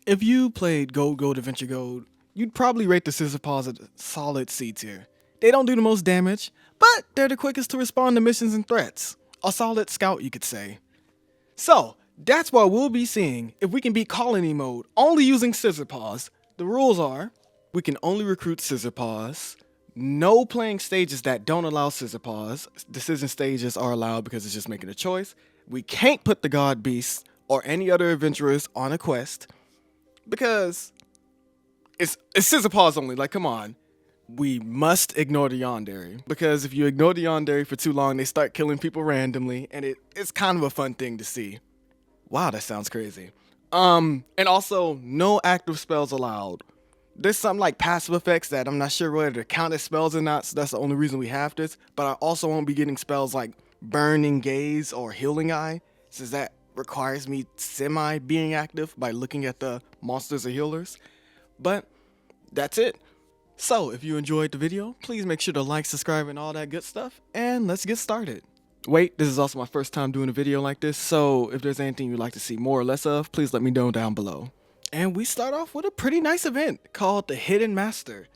If you played Gold Adventure Gold, you'd probably rate the Scissorpaws a solid C tier. They don't do the most damage, but they're the quickest to respond to missions and threats. A solid scout, you could say. So, that's what we'll be seeing if we can beat Colony Mode only using Scissorpaws. The rules are, we can only recruit Scissorpaws, no playing stages that don't allow Scissorpaws, decision stages are allowed because it's just making a choice. We can't put the godbeast or any other adventurers on a quest, because it's Scissorpaws only, like come on. We must ignore the Yandere, because if you ignore the Yandere for too long, they start killing people randomly, and it's kind of a fun thing to see. Wow, that sounds crazy. And also, no active spells allowed. There's some like passive effects that I'm not sure whether to count as spells or not, so that's the only reason we have this, but I also won't be getting spells like Burning Gaze or Healing Eye, since that requires me semi being active by looking at the monsters or healers. But that's it. So if you enjoyed the video, please make sure to like, subscribe, and all that good stuff, and let's get started. Wait, this is also my first time doing a video like this, so if there's anything you'd like to see more or less of, please let me know down below. And we start off with a pretty nice event called the Hidden Master.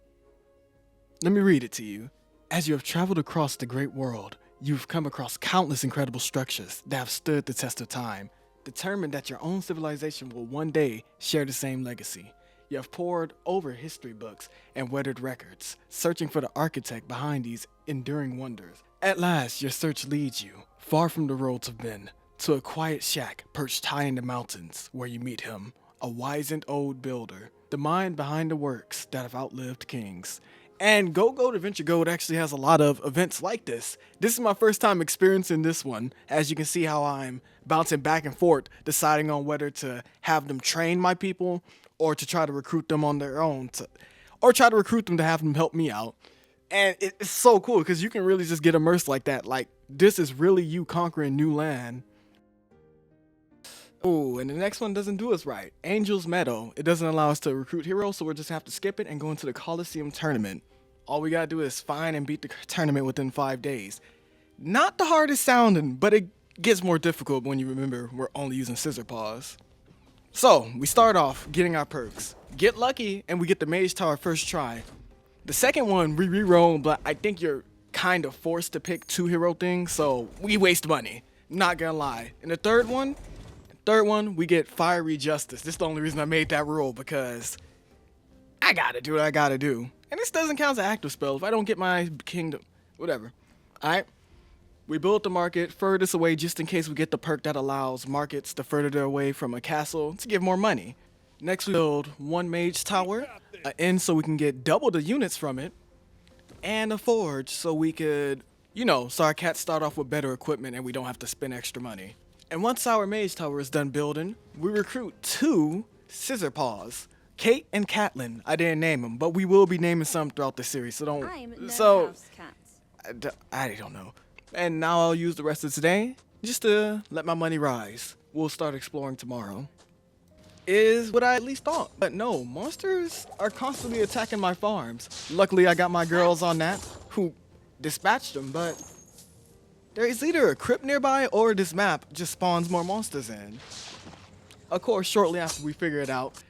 Let me read it to you. As you have traveled across the great world, you've come across countless incredible structures that have stood the test of time, determined that your own civilization will one day share the same legacy. You have pored over history books and weathered records, searching for the architect behind these enduring wonders. At last, your search leads you, far from the roads of men, to a quiet shack perched high in the mountains, where you meet him, a wizened old builder, the mind behind the works that have outlived kings. And Gold Adventure Gold actually has a lot of events like this. This is my first time experiencing this one. As you can see how I'm bouncing back and forth, deciding on whether to have them train my people or to try to recruit them on their own, or try to recruit them to have them help me out. And it's so cool because you can really just get immersed like that. Like, this is really you conquering new land. Oh, and the next one doesn't do us right. Angel's Meadow. It doesn't allow us to recruit heroes, so we'll just have to skip it and go into the Coliseum tournament. All we gotta do is find and beat the tournament within 5 days. Not the hardest sounding, but it gets more difficult when you remember we're only using Scissorpaws. So, we start off getting our perks. Get lucky, and we get the Mage Tower first try. The second one, we reroll, but I think you're kind of forced to pick 2 hero things, so we waste money. Not gonna lie. And the third one, we get Fiery Justice. This is the only reason I made that rule, because I gotta do what I gotta do. And this doesn't count as an active spell if I don't get my kingdom. Whatever. Alright. We build the market furthest away just in case we get the perk that allows markets to further away from a castle to give more money. Next we build 1 Mage Tower, an inn so we can get double the units from it, and a forge so we could, so our cats start off with better equipment and we don't have to spend extra money. And once our Mage Tower is done building, we recruit 2 Scissorpaws, Kate and Catelyn. I didn't name them, but we will be naming some throughout the series, so don't. I don't know. And now I'll use the rest of today just to let my money rise. We'll start exploring tomorrow. Is what I at least thought. But no, monsters are constantly attacking my farms. Luckily, I got my girls on that who dispatched them, but there is either a crypt nearby or this map just spawns more monsters in. Of course, shortly after we figure it out,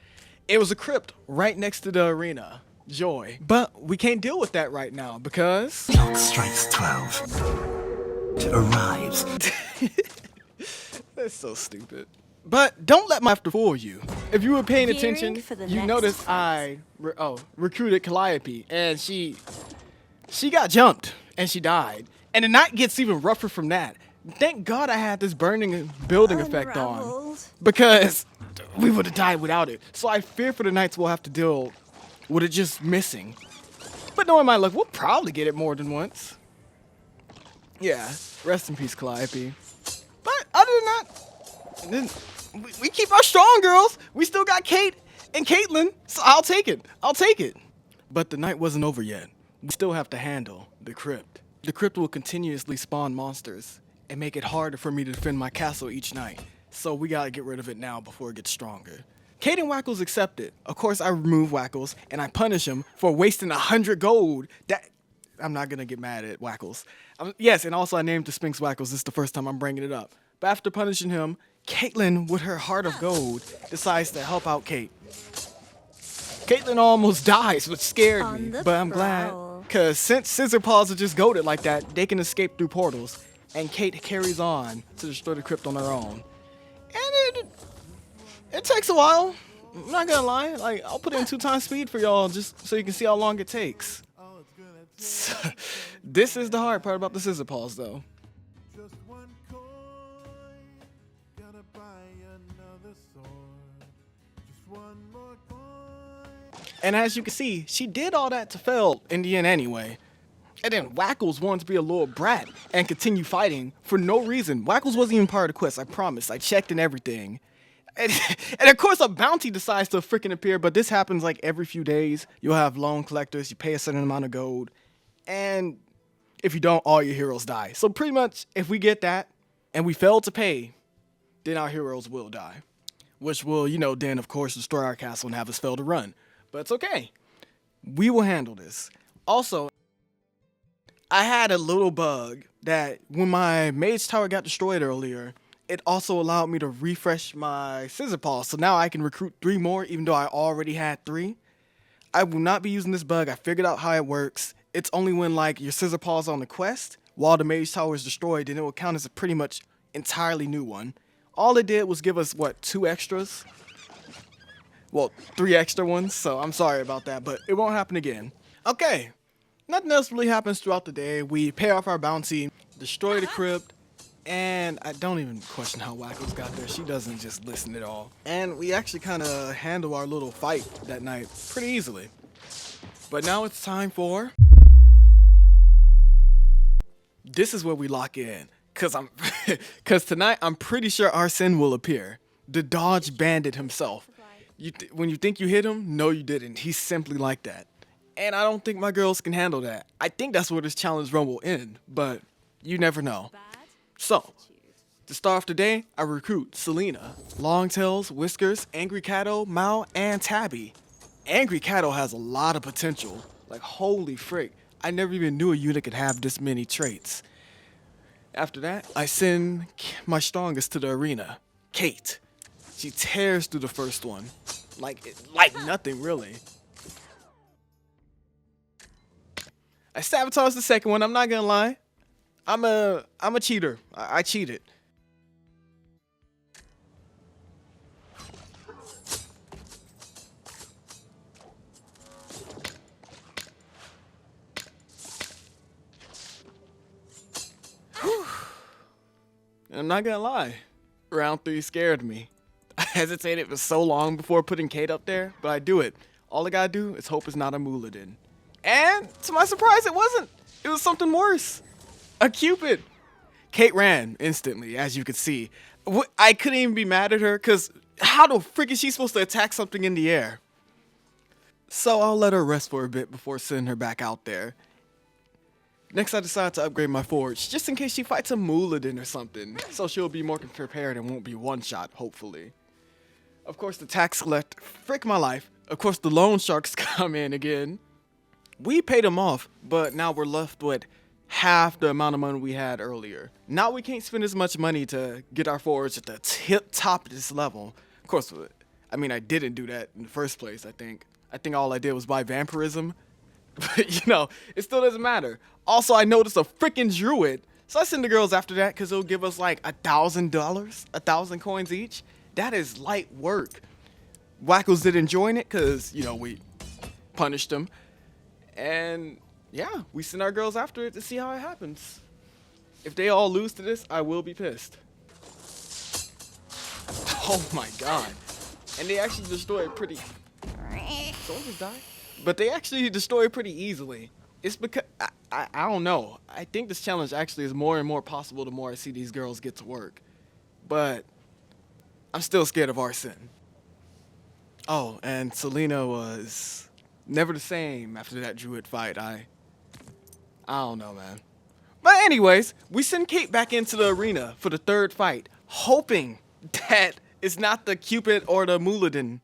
it was a crypt right next to the arena. Joy. But we can't deal with that right now because Clock strikes 12. Arrives. That's so stupid. But don't let my after fool you. If you were paying attention, you noticed I recruited Calliope, and she got jumped and she died. And the night gets even rougher from that. Thank God I had this burning building effect on, because we would have died without it. So I fear for the nights we'll have to deal with it just missing. But knowing my luck, we'll probably get it more than once. Yeah, rest in peace, Calliope. But other than that, we keep our strong girls. We still got Kate and Caitlyn, so I'll take it. I'll take it. But the night wasn't over yet. We still have to handle the crypt. The crypt will continuously spawn monsters and make it harder for me to defend my castle each night. So we gotta get rid of it now before it gets stronger. Kate and Wackles accepted. Of course, I remove Wackles and I punish him for wasting 100 gold. I'm not gonna get mad at Wackles. Yes, and also I named the Sphinx Wackles. This is the first time I'm bringing it up. But after punishing him, Caitlyn, with her heart of gold, decides to help out Kate. Caitlyn almost dies, which scared On me, the but I'm glad. prowl. Cause since Scissorpaws are just goated like that, they can escape through portals, and Kate carries on to destroy the crypt on her own. And it takes a while. I'm not gonna lie. Like, I'll put it in 2x speed for y'all just so you can see how long it takes. This is the hard part about the Scissorpaws, though. Just one coin, gotta buy another sword. Just one more coin. And as you can see, she did all that to fail in the end anyway. And then Wackles wanted to be a little brat and continue fighting for no reason. Wackles wasn't even part of the quest, I promise. I checked and everything. And of course a bounty decides to freaking appear, but this happens like every few days. You'll have loan collectors, you pay a certain amount of gold, and if you don't, all your heroes die. So pretty much, if we get that, and we fail to pay, then our heroes will die. Which will, you know, then of course destroy our castle and have us fail to run. But it's okay. We will handle this. Also, I had a little bug that when my mage tower got destroyed earlier, it also allowed me to refresh my Scissorpaws. So now I can recruit 3 more, even though I already had 3. I will not be using this bug. I figured out how it works. It's only when like your Scissorpaws on the quest, while the mage tower is destroyed, then it will count as a pretty much entirely new one. All it did was give us, what, 2 extras? Well, 3 extra ones, so I'm sorry about that, but it won't happen again. Okay, nothing else really happens throughout the day. We pay off our bounty, destroy the crypt, and I don't even question how Wacko's got there. She doesn't just listen at all. And we actually kind of handle our little fight that night pretty easily. But now it's time for... This is where we lock in. Cause tonight I'm pretty sure Arsene will appear. The Dodge Bandit himself. When you think you hit him, no you didn't. He's simply like that. And I don't think my girls can handle that. I think that's where this challenge run will end, but you never know. So, to start off the day, I recruit Selena, Longtails, Whiskers, Angry Catto, Mao, and Tabby. Angry Catto has a lot of potential. Like, holy frick. I never even knew a unit could have this many traits. After that, I send my strongest to the arena, Kate. She tears through the first one. Like nothing, really. I sabotage the second one, I'm not gonna lie. I'm a cheater. I cheated. I'm not gonna lie. Round 3 scared me. I hesitated for so long before putting Kate up there, but I do it. All I gotta do is hope it's not a Muladin. And to my surprise, it wasn't. It was something worse. A Cupid. Kate ran instantly, as you could see. I couldn't even be mad at her, because how the frick is she supposed to attack something in the air? So I'll let her rest for a bit before sending her back out there. Next, I decide to upgrade my forge, just in case she fights a Muladin or something, so she'll be more prepared and won't be one-shot, hopefully. Of course, the tax collect, frick my life. Of course, the loan sharks come in again. We paid them off, but now we're left with half the amount of money we had earlier. Now we can't spend as much money to get our forge at the top of this level. Of course, I mean, I didn't do that in the first place, I think. I think all I did was buy vampirism. But, you know, it still doesn't matter. Also, I noticed a freaking druid. So I send the girls after that because it'll give us like $1,000, 1,000 coins each. That is light work. Wackos did enjoying it because, you know, we punished them. And yeah, we send our girls after it to see how it happens. If they all lose to this, I will be pissed. Oh my god. And they actually destroy it pretty... Someone just died? But they actually destroy it pretty easily. It's because... I don't know. I think this challenge actually is more and more possible the more I see these girls get to work. But I'm still scared of Arsene. Oh, and Selena was never the same after that druid fight. I don't know, man. But anyways, we send Kate back into the arena for the 3rd fight, hoping that it's not the Cupid or the Muladin.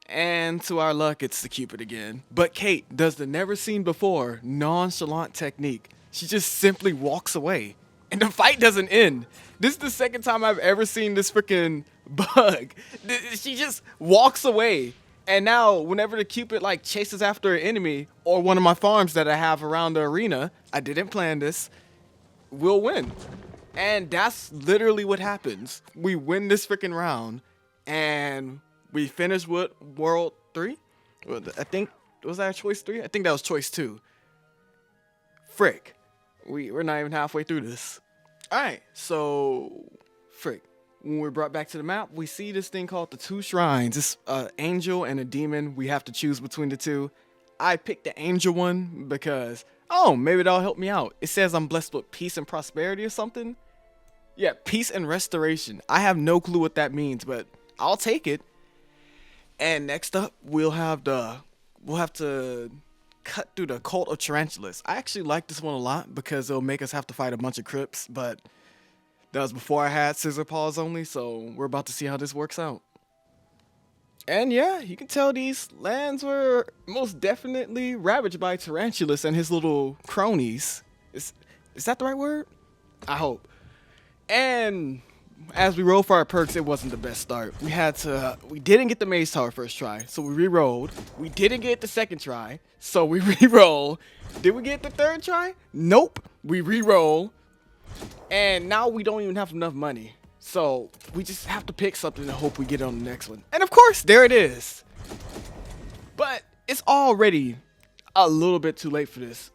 And to our luck, it's the Cupid again. But Kate does the never seen before nonchalant technique. She just simply walks away. And the fight doesn't end. This is the 2nd time I've ever seen this freaking bug. She just walks away. And now, whenever the Cupid like chases after an enemy or one of my farms that I have around the arena, I didn't plan this, we'll win. And that's literally what happens. We win this freaking round, and we finish with World 3. I think, was that choice 3? I think that was choice 2. Frick. We're not even halfway through this. Alright, so frick. When we're brought back to the map, we see this thing called the 2 shrines. It's an angel and a demon. We have to choose between the two. I picked the angel one because, oh, maybe that'll help me out. It says I'm blessed with peace and prosperity or something. Yeah, peace and restoration. I have no clue what that means, but I'll take it. And next up, we'll have to cut through the cult of tarantulas. I actually like this one a lot because it'll make us have to fight a bunch of crypts, but that was before I had Scissorpaws only, so we're about to see how this works out. And yeah, you can tell these lands were most definitely ravaged by tarantulas and his little cronies. Is that the right word? I hope. And as we rolled for our perks, it wasn't the best start. We didn't get the maze tower first try, so we re-rolled. We didn't get the second try, so we re-roll. Did we get the third try? Nope. We re-roll. And now we don't even have enough money. So we just have to pick something and hope we get it on the next one. And of course, there it is. But it's already a little bit too late for this.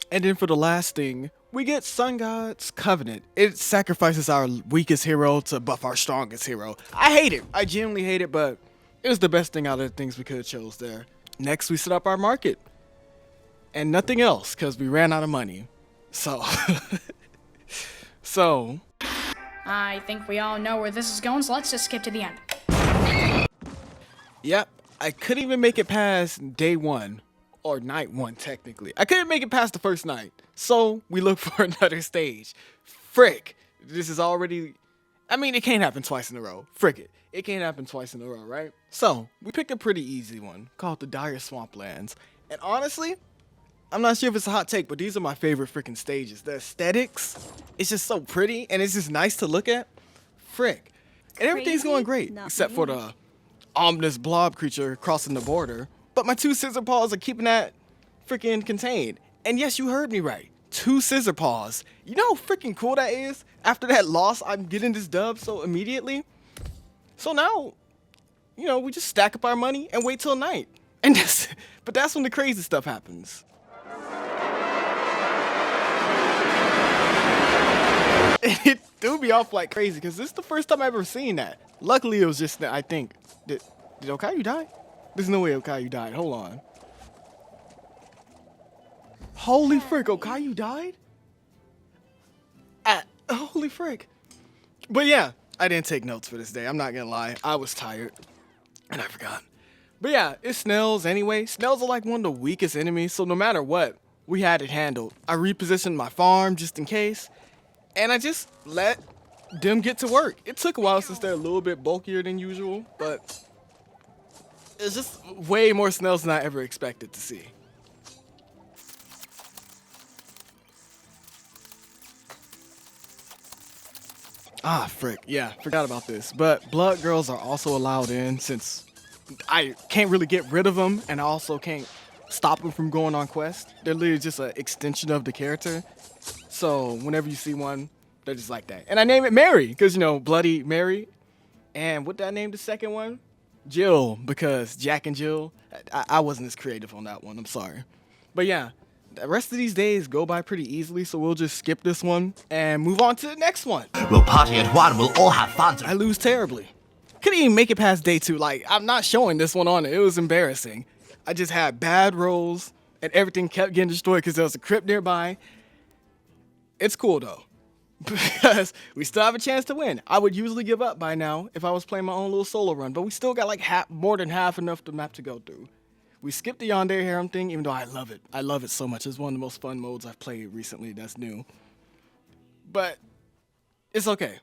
And then for the last thing, we get Sun God's Covenant. It sacrifices our weakest hero to buff our strongest hero. I hate it. I genuinely hate it, but it was the best thing out of the things we could have chose there. Next, we set up our market. And nothing else, because we ran out of money. So... So, I think we all know where this is going, so let's just skip to the end. Yep, I couldn't even make it past day 1, or night 1 technically. I couldn't make it past the first night, so we look for another stage. Frick, this is already, I mean, it can't happen twice in a row. Frick it, it can't happen twice in a row, right? So, we picked a pretty easy one, called the Dire Swamplands. And honestly, I'm not sure if it's a hot take, but these are my favorite freaking stages. The aesthetics, it's just so pretty, and it's just nice to look at. Frick. And everything's going great, except for the ominous blob creature crossing the border. But my 2 Scissorpaws are keeping that freaking contained. And yes, you heard me right. 2 Scissorpaws. You know how freaking cool that is? After that loss, I'm getting this dub so immediately. So now, you know, we just stack up our money and wait till night. And but that's when the crazy stuff happens. It threw me off like crazy because this is the first time I've ever seen that. Luckily, it was just that I think. Did Okayu die? There's no way Okayu died. Hold on. Holy frick, Okayu died? Holy frick. But yeah, I didn't take notes for this day. I'm not gonna lie. I was tired. And I forgot. But yeah, it's snails anyway. Snails are like one of the weakest enemies, so no matter what, we had it handled. I repositioned my farm just in case. And I just let them get to work. It took a while since they're a little bit bulkier than usual, but it's just way more snails than I ever expected to see. Ah, frick. Yeah, forgot about this. But blood girls are also allowed in since I can't really get rid of them, and I also can't stop them from going on quest. They're literally just an extension of the character. So whenever you see one, they're just like that. And I name it Mary, because, you know, Bloody Mary. And what did I name the second one? Jill, because Jack and Jill. I wasn't as creative on that one, I'm sorry. But yeah, the rest of these days go by pretty easily, so we'll just skip this one and move on to the next one. We'll party at 1, we'll all have fun. I lose terribly. Couldn't even make it past day 2. Like, I'm not showing this one on it. It was embarrassing. I just had bad rolls, and everything kept getting destroyed because there was a crypt nearby. It's cool, though, because we still have a chance to win. I would usually give up by now if I was playing my own little solo run, but we still got like more than half enough the map to go through. We skipped the Yandere Harem thing, even though I love it. I love it so much. It's one of the most fun modes I've played recently that's new. But it's okay.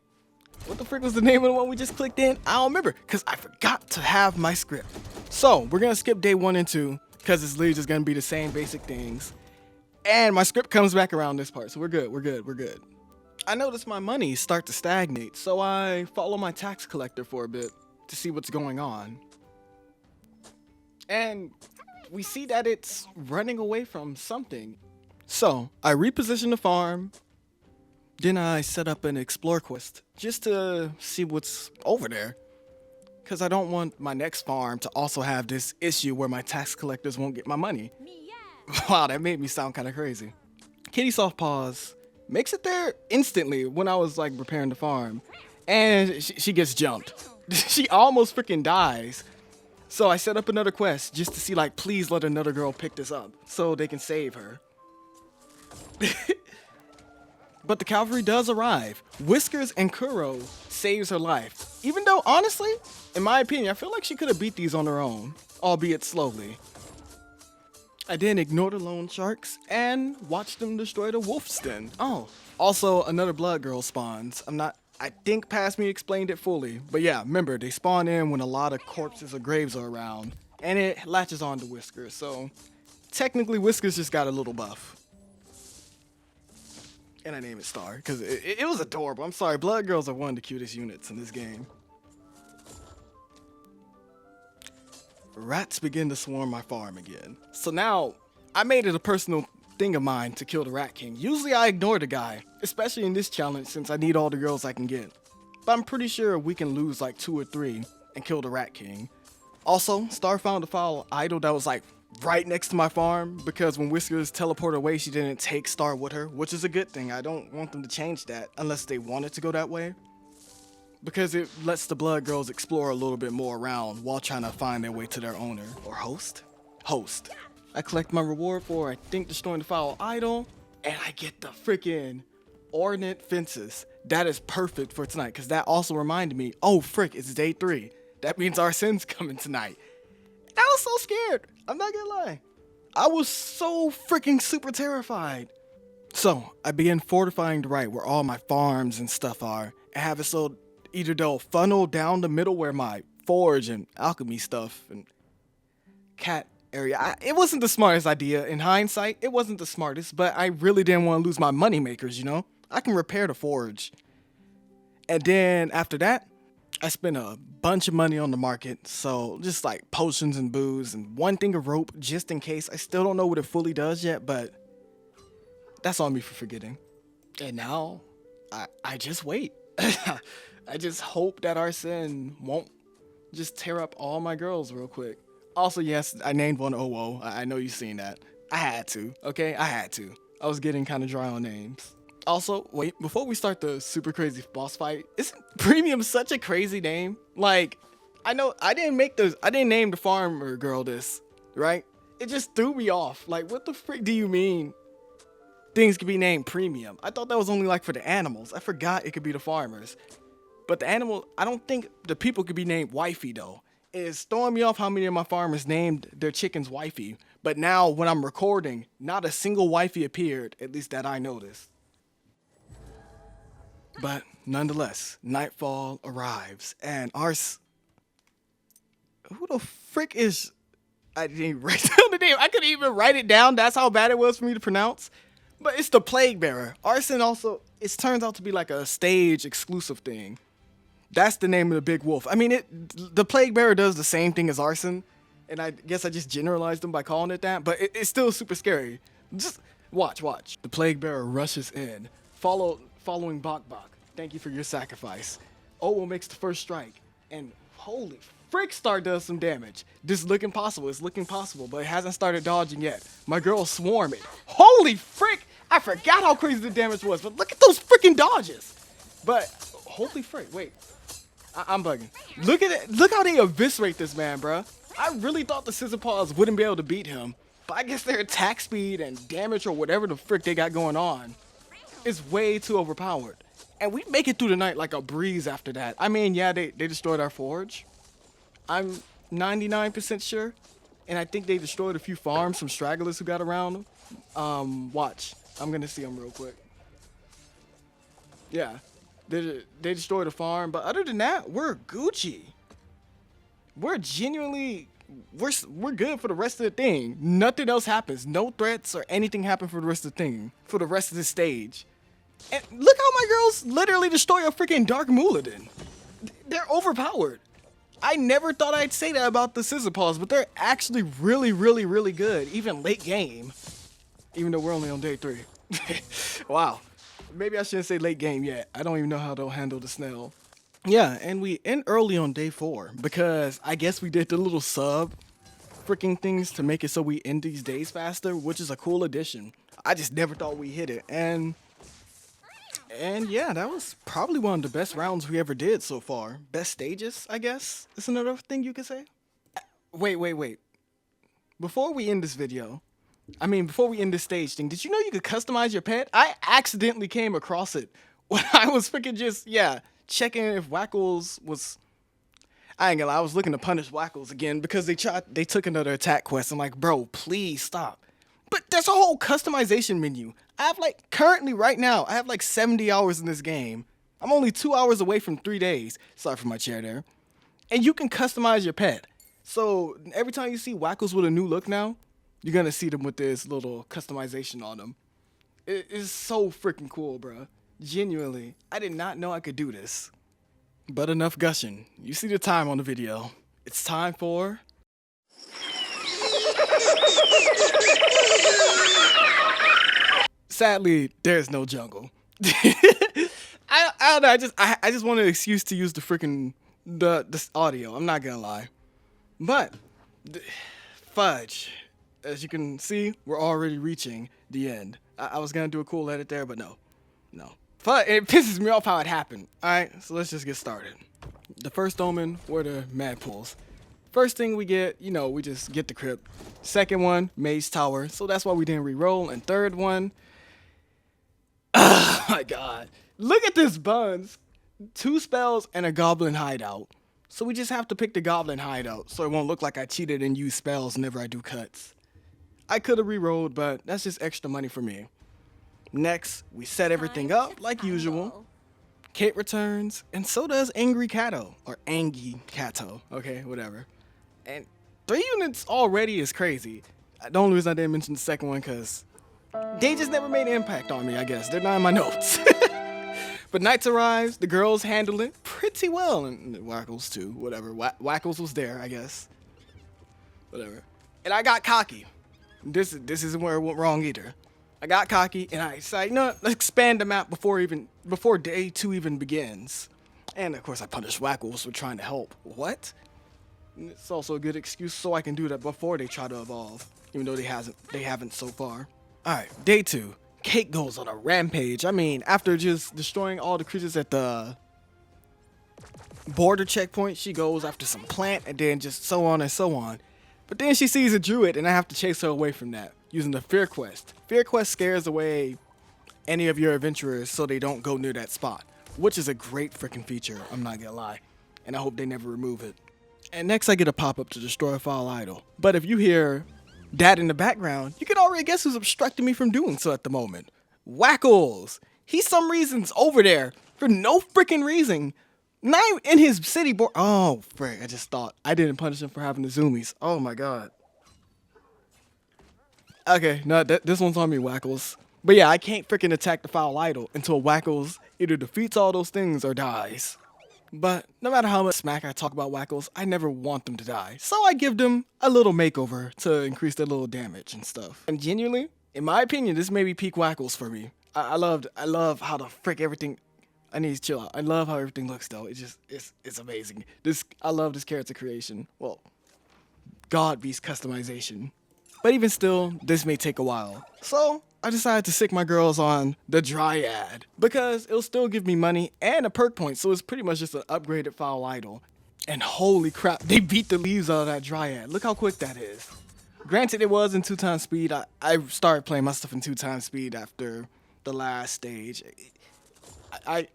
What the frick was the name of the one we just clicked in? I don't remember, because I forgot to have my script. So we're going to skip day 1 and 2, because it's literally just going to be the same basic things. And my script comes back around this part, so we're good, we're good, we're good. I noticed my money start to stagnate, so I follow my tax collector for a bit to see what's going on. And we see that it's running away from something. So I reposition the farm. Then I set up an explore quest just to see what's over there. Because I don't want my next farm to also have this issue where my tax collectors won't get my money. Wow, that made me sound kind of crazy. Kitty Softpaws makes it there instantly when I was like preparing the farm. And she gets jumped. She almost freaking dies. So I set up another quest just to see, like, please let another girl pick this up so they can save her. But the cavalry does arrive. Whiskers and Kuro saves her life. Even though, honestly, in my opinion, I feel like she could have beat these on her own, albeit slowly. I then ignore the lone sharks and watch them destroy the wolf's den. Oh, also another blood girl spawns. I think past me explained it fully, but yeah, remember, they spawn in when a lot of corpses or graves are around, and it latches on to Whiskers, so technically Whiskers just got a little buff. And I name it Star, because it was adorable. I'm sorry, blood girls are one of the cutest units in this game. Rats begin to swarm my farm again. So now, I made it a personal thing of mine to kill the Rat King. Usually I ignore the guy, especially in this challenge since I need all the girls I can get. But I'm pretty sure we can lose like 2 or 3 and kill the Rat King. Also, Star found a foul idol that was like right next to my farm because when Whiskers teleported away, she didn't take Star with her, which is a good thing. I don't want them to change that unless they want it to go that way, because it lets the blood girls explore a little bit more around while trying to find their way to their owner or host. I collect my reward for, I think, destroying the foul idol, and I get the freaking ornate fences. That is perfect for tonight, because that also reminded me, oh frick, it's day 3. That means Arsene's coming tonight. I was so scared. I'm not gonna lie. I was so freaking super terrified. So I began fortifying the right where all my farms and stuff are, and have it so either they'll funnel down the middle where my forge and alchemy stuff and cat area. It wasn't the smartest idea. In hindsight, it wasn't the smartest, but I really didn't want to lose my money makers, you know? I can repair the forge. And then after that, I spent a bunch of money on the market, so just like potions and booze and 1 thing of rope just in case. I still don't know what it fully does yet, but that's on me for forgetting. And now, I just wait. I just hope that Arsene won't just tear up all my girls real quick. Also, yes, I named one OO. I know you've seen that. I had to, okay? I had to. I was getting kind of dry on names. Also, wait, before we start the super crazy boss fight, isn't Premium such a crazy name? Like, I know I didn't name the farmer girl this, right? It just threw me off. Like, what the frick do you mean things could be named Premium? I thought that was only like for the animals. I forgot it could be the farmers. But the animal, I don't think the people could be named Wifey though. It's throwing me off how many of my farmers named their chickens Wifey. But now when I'm recording, not a single Wifey appeared, at least that I noticed. But nonetheless, nightfall arrives and who the frick is, I didn't even write down the name. I couldn't even write it down. That's how bad it was for me to pronounce. But it's the Plague Bearer. Arsene also, it turns out to be like a stage exclusive thing. That's the name of the big wolf. I mean, the Plague Bearer does the same thing as Arsene, and I guess I just generalized them by calling it that, but it's still super scary. Just watch. The Plague Bearer rushes in, following Bok. Thank you for your sacrifice. Owo makes the first strike, and holy frick, Star does some damage. This is looking possible. It's looking possible, but it hasn't started dodging yet. My girl's swarming. Holy frick! I forgot how crazy the damage was, but look at those freaking dodges. But holy frick, wait. I'm bugging. Look at it. Look how they eviscerate this man, bruh. I really thought the Scissorpaws wouldn't be able to beat him, but I guess their attack speed and damage or whatever the frick they got going on is way too overpowered. And we make it through the night like a breeze after that. I mean, yeah, they destroyed our forge. I'm 99% sure. And I think they destroyed a few farms, some stragglers who got around them. Watch. I'm going to see them real quick. Yeah. They destroyed a farm. But other than that, we're Gucci. We're genuinely... We're good for the rest of the thing. Nothing else happens. No threats or anything happen for the rest of the thing. For the rest of the stage. And look how my girls literally destroy a freaking Dark Muladin. They're overpowered. I never thought I'd say that about the Scissorpaws, but they're actually really, really, really good, even late game. Even though we're only on day 3. Wow. Maybe I shouldn't say late game yet. I don't even know how they'll handle the snail. Yeah, and we end early on day 4 because I guess we did the little sub freaking things to make it so we end these days faster, which is a cool addition. I just never thought we hit it. And yeah, that was probably one of the best rounds we ever did so far. Best stages, I guess, is another thing you could say. Wait. Before we end this video, before we end this stage thing, did you know you could customize your pet? I accidentally came across it when I was freaking just, checking if Wackles was... I ain't gonna lie, I was looking to punish Wackles again because they took another attack quest. I'm like, bro, please stop. But there's a whole customization menu. I have currently right now, I have 70 hours in this game. I'm only 2 hours away from 3 days. Sorry for my chair there. And you can customize your pet. So every time you see Wackles with a new look now, you're gonna see them with this little customization on them. It is so freaking cool, bro. Genuinely, I did not know I could do this. But enough gushing. You see the time on the video. It's time for... Sadly, there's no jungle. I don't know. I just wanted an excuse to use the freaking this audio. I'm not gonna lie, but fudge. As you can see, we're already reaching the end. I was gonna do a cool edit there, but no. But it pisses me off how it happened. All right, so let's just get started. The first omen were the mad pulls. First thing we get, we just get the crypt. Second one, Maze Tower. So that's why we didn't re-roll. And third one, oh my god. Look at this buns. 2 spells and a goblin hideout. So we just have to pick the goblin hideout so it won't look like I cheated and use spells whenever I do cuts. I could have re-rolled, but that's just extra money for me. Next, we set everything up like usual. Kate returns, and so does Angry Cato, or Angie Cato, okay, whatever. And 3 units already is crazy. The only reason I didn't mention the second one, because they just never made an impact on me, I guess. They're not in my notes. But Knights arrives, the girls handle it pretty well, and Wackles too, whatever. Wackles was there, I guess. Whatever. And I got cocky. This isn't where it went wrong either. I got cocky, and I decided, let's expand the map before day 2 even begins. And of course, I punished Wackles for trying to help. What? And it's also a good excuse so I can do that before they try to evolve, even though they haven't so far. All right, day 2. Kate goes on a rampage. After just destroying all the creatures at the border checkpoint, she goes after some plant, and then just so on and so on. But then she sees a druid, and I have to chase her away from that using the Fear Quest. Fear Quest scares away any of your adventurers so they don't go near that spot, which is a great freaking feature, I'm not gonna lie. And I hope they never remove it. And next I get a pop-up to destroy a foul idol. But if you hear that in the background, you can already guess who's obstructing me from doing so at the moment. Wackles! He's some reasons over there for no freaking reason. Not even in his city board. Oh, frick, I just thought. I didn't punish him for having the zoomies. Oh my god. Okay, no, this one's on me, Wackles. But yeah, I can't freaking attack the foul idol until Wackles either defeats all those things or dies. But no matter how much smack I talk about Wackles, I never want them to die. So I give them a little makeover to increase their little damage and stuff. And genuinely, in my opinion, this may be peak Wackles for me. I love how the frick everything... I need to chill out. I love how everything looks though. It's amazing. I love this character creation. Well, godbeast customization. But even still, this may take a while. So I decided to sick my girls on the Dryad because it'll still give me money and a perk point. So it's pretty much just an upgraded foul idol. And holy crap, they beat the leaves out of that Dryad. Look how quick that is. Granted, it was in 2x speed. I started playing my stuff in 2x speed after the last stage.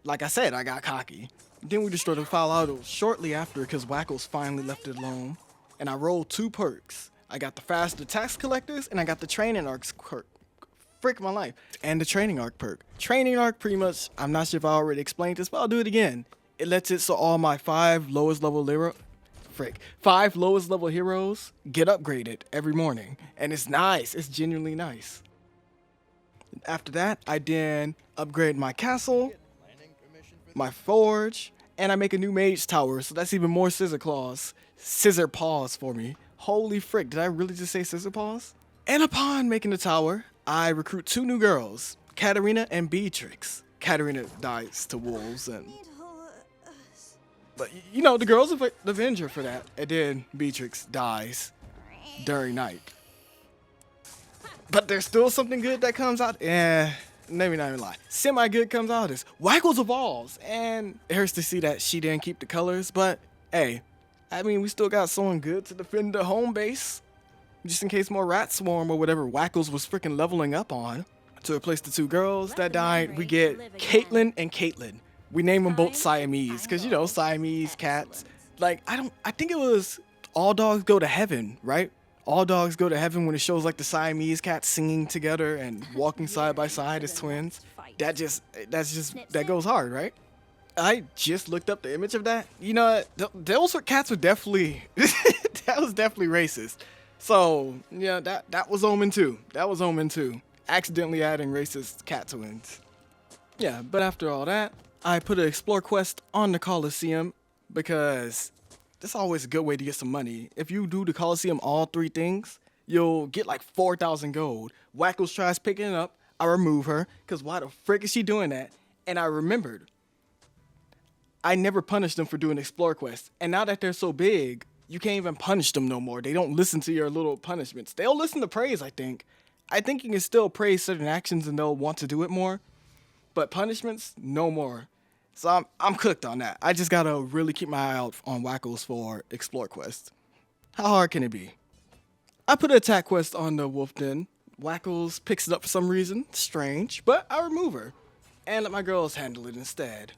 Like I said, I got cocky. Then we destroyed the foul idol shortly after because Wackles finally left it alone. And I rolled 2 perks. I got the faster tax collectors and I got the training arcs perk. Frick my life. And the training arc perk. Training arc pretty much, I'm not sure if I already explained this, but I'll do it again. It lets it so all my 5 lowest level heroes get upgraded every morning. And it's nice. It's genuinely nice. After that, I then upgrade my castle, my forge, And I make a new mage tower, so that's even more scissor claws. Scissor paws for me. Holy frick, did I really just say scissor paws? And upon making the tower, I recruit 2 new girls, Katarina and Beatrix. Katarina dies to wolves, but you know, the girls avenge her for that. And then Beatrix dies during night. But there's still something good that comes out. Let me not even lie. Semi-good comes out of this. Wacko's evolves. And it hurts to see that she didn't keep the colors. But, hey, I mean, we still got someone good to defend the home base. Just in case more rats swarm or whatever Wacko's was freaking leveling up on. To replace the 2 girls that died, we get Caitlin and Caitlin. We name them both Siamese. Because, you know, Siamese cats. Like, I think it was All Dogs Go to Heaven, right? All Dogs Go to Heaven when it shows like the Siamese cats singing together and walking side by side as twins. That goes hard, right? I just looked up the image of that. You know, those cats were definitely, that was definitely racist. So, yeah, that was Omen 2. That was Omen 2. Accidentally adding racist cat twins. Yeah, but after all that, I put an explore quest on the Coliseum because that's always a good way to get some money. If you do the Coliseum all 3 things, you'll get like 4,000 gold. Wacko's tries picking it up. I remove her, because why the frick is she doing that? And I remembered, I never punished them for doing explore quests. And now that they're so big, you can't even punish them no more. They don't listen to your little punishments. They'll listen to praise, I think. I think you can still praise certain actions and they'll want to do it more. But punishments, no more. So I'm cooked on that. I just gotta really keep my eye out on Wacko's for explore quest. How hard can it be? I put an attack quest on the wolf den. Wacko's picks it up for some reason. Strange, but I remove her and let my girls handle it instead.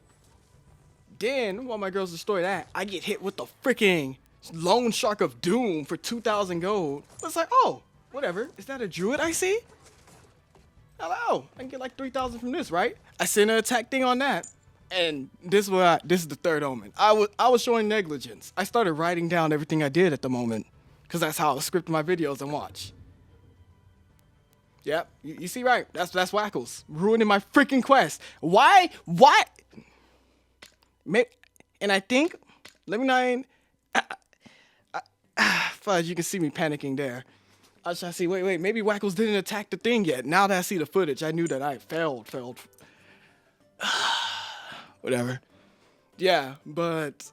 Then, while my girls destroy that, I get hit with the freaking Lone Shark of Doom for 2,000 gold. It's like, oh, whatever. Is that a druid I see? Hello, I can get like 3,000 from this, right? I send an attack thing on that. And this is the third omen. I was showing negligence. I started writing down everything I did at the moment, because that's how I script my videos and watch. Yep, you see right. That's Wacko's ruining my freaking quest. Why? And I think, let me not. Fudge, you can see me panicking there. I was trying to see. Wait. Maybe Wacko's didn't attack the thing yet. Now that I see the footage, I knew that I failed. Whatever. Yeah, but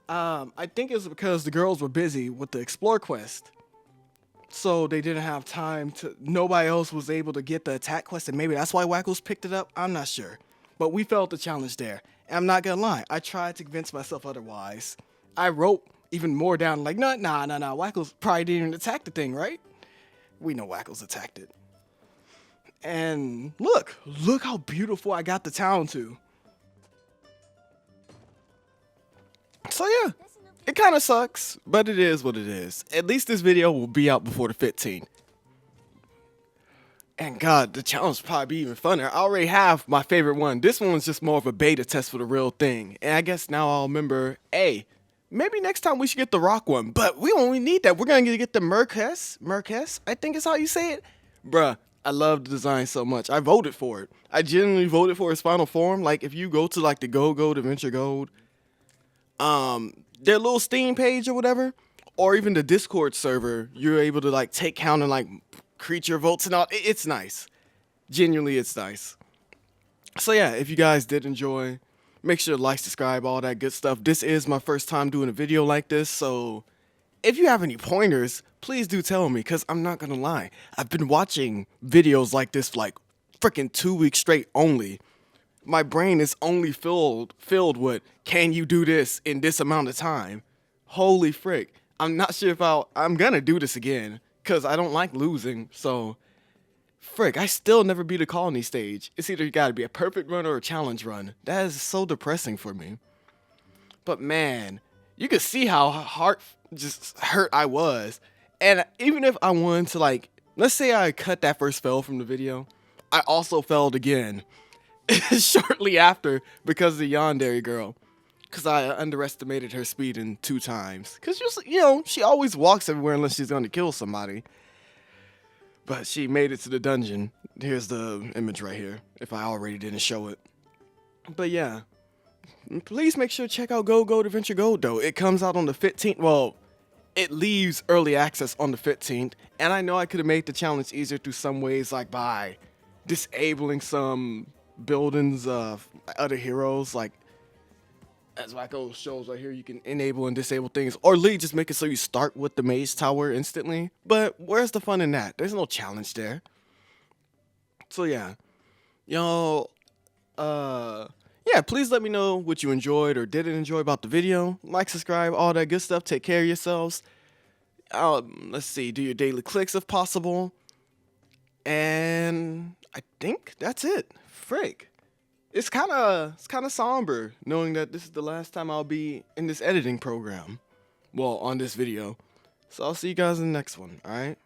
I think it's because the girls were busy with the explore quest. So they didn't have time to, nobody else was able to get the attack quest, and maybe that's why Wacko's picked it up. I'm not sure. But we failed the challenge there. And I'm not gonna lie, I tried to convince myself otherwise. I wrote even more down, like, nah, Wacko's probably didn't even attack the thing, right? We know Wacko's attacked it. And look how beautiful I got the town to. So yeah, it kind of sucks, but it is what it is. At least this video will be out before the 15th. And God, the challenge will probably be even funner. I already have my favorite one. This one was just more of a beta test for the real thing. And I guess now I'll remember, hey, maybe next time we should get the rock one. But we only need that. We're going to get the Merkes, I think is how you say it. Bruh, I love the design so much. I voted for it. I genuinely voted for its final form. Like, if you go to, like, the Gold, Adventure Gold, their little Steam page or whatever, or even the Discord server, you're able to, like, take count and, like, creature votes and all. It's nice. Genuinely, it's nice. So, yeah, if you guys did enjoy, make sure to like, subscribe, all that good stuff. This is my first time doing a video like this, so if you have any pointers, please do tell me, because I'm not gonna lie. I've been watching videos like this for, like, freaking 2 weeks straight only. My brain is only filled with, can you do this in this amount of time? Holy frick. I'm not sure if I'm gonna do this again, because I don't like losing, so frick, I still never beat a colony stage. It's either you gotta be a perfect run or a challenge run. That is so depressing for me. But man, you can see how hurt I was. And even if I wanted to, like, let's say I cut that first fail from the video, I also failed again. Shortly after, because of the Yandere girl, because I underestimated her speed in 2 times. Because, you know, she always walks everywhere unless she's going to kill somebody. But she made it to the dungeon. Here's the image right here, if I already didn't show it. But yeah, please make sure to check out Go Adventure Gold though. It comes out on the 15th. Well, it leaves early access on the 15th, and I know I could have made the challenge easier through some ways, like by disabling some buildings of other heroes, like as Wacko shows right here, you can enable and disable things, or literally just make it so you start with the Maze Tower instantly. But where's the fun in that? There's no challenge there. So yeah, y'all, yeah, please let me know what you enjoyed or didn't enjoy about the video. Like, subscribe, all that good stuff. Take care of yourselves. Let's see, do your daily clicks if possible. And I think that's it. Frick. It's kind of somber knowing that this is the last time I'll be in this editing program. Well, on this video. So I'll see you guys in the next one, alright?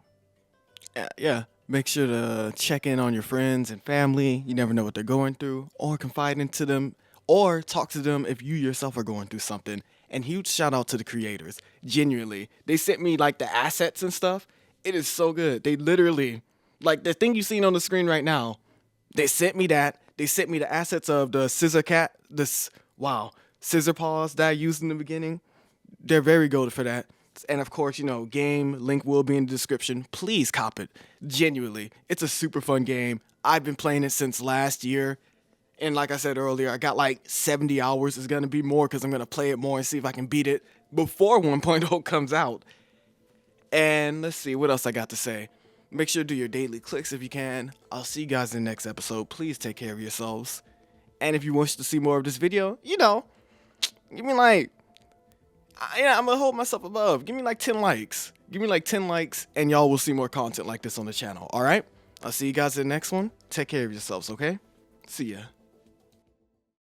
Yeah. Make sure to check in on your friends and family. You never know what they're going through. Or confide into them. Or talk to them if you yourself are going through something. And huge shout out to the creators. Genuinely. They sent me like the assets and stuff. It is so good. They literally, like the thing you've seen on the screen right now. They sent me that. They sent me the assets of the Scissorpaws that I used in the beginning. They're very good for that. And of course, you know, game link will be in the description. Please cop it. Genuinely. It's a super fun game. I've been playing it since last year. And like I said earlier, I got like 70 hours. It's going to be more because I'm going to play it more and see if I can beat it before 1.0 comes out. And let's see what else I got to say. Make sure to do your daily clicks if you can. I'll see you guys in the next episode. Please take care of yourselves. And if you wish to see more of this video, you know, give me like, yeah, I'm going to hold myself above. Give me like 10 likes. Give me like 10 likes and y'all will see more content like this on the channel. All right? I'll see you guys in the next one. Take care of yourselves, okay? See ya.